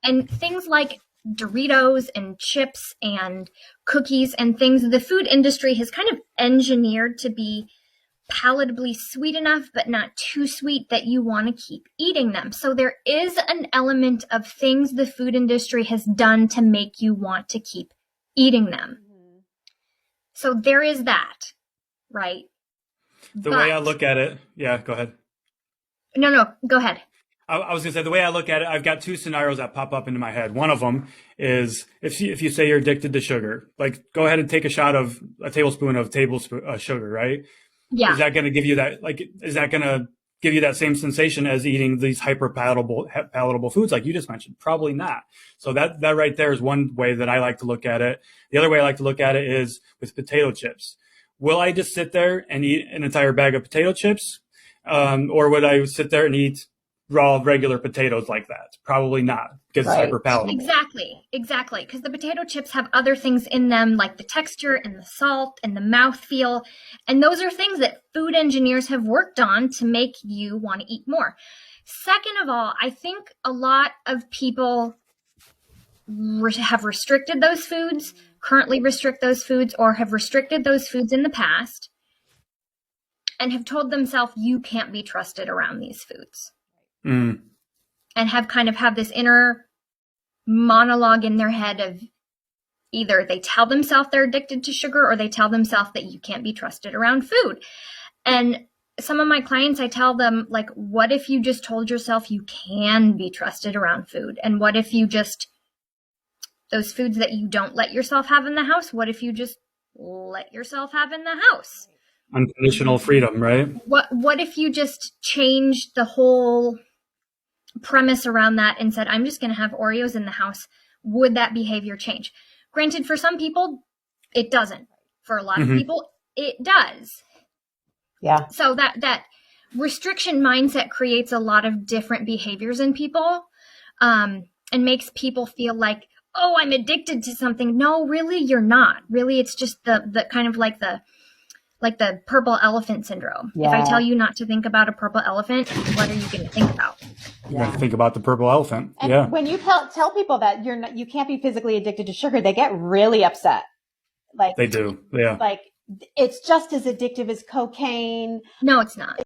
And things like Doritos and chips and cookies and things, the food industry has kind of engineered to be palatably sweet enough, but not too sweet that you want to keep eating them. So there is an element of things the food industry has done to make you want to keep eating them. So there is that, right? The way I look at it, yeah, go ahead. No, go ahead. I was going to say, the way I look at it, I've got two scenarios that pop up into my head. One of them is if you say you're addicted to sugar, like go ahead and take a tablespoon of sugar, right? Yeah. Is that going to give you that, like, is that going to give you that same sensation as eating these palatable foods like you just mentioned? Probably not. So that right there is one way that I like to look at it. The other way I like to look at it is with potato chips. Will I just sit there and eat an entire bag of potato chips? Or would I sit there and eat raw regular potatoes like that? Probably not, because it's hyper palatable. Exactly. Because the potato chips have other things in them, like the texture and the salt and the mouthfeel. And those are things that food engineers have worked on to make you want to eat more. Second of all, I think a lot of people have restricted those foods, currently restrict those foods, or have restricted those foods in the past and have told themselves you can't be trusted around these foods. And have this inner monologue in their head of either they tell themselves they're addicted to sugar or they tell themselves that you can't be trusted around food. And some of my clients, I tell them, like, what if you just told yourself you can be trusted around food? And what if you just, those foods that you don't let yourself have in the house, what if you just let yourself have in the house? Unconditional freedom, right? What if you just changed the whole premise around that and said, I'm just going to have Oreos in the house? Would that behavior change? Granted, for some people, it doesn't. For a lot of people, it does. Yeah. So that restriction mindset creates a lot of different behaviors in people, and makes people feel like, oh, I'm addicted to something. No, really, you're not. Really, it's just the kind of like the purple elephant syndrome. Yeah. If I tell you not to think about a purple elephant, what are you going to think about? You're going to think about the purple elephant. And yeah. When you tell people that you can't be physically addicted to sugar, they get really upset. Like they do. Yeah. Like it's just as addictive as cocaine. No, it's not.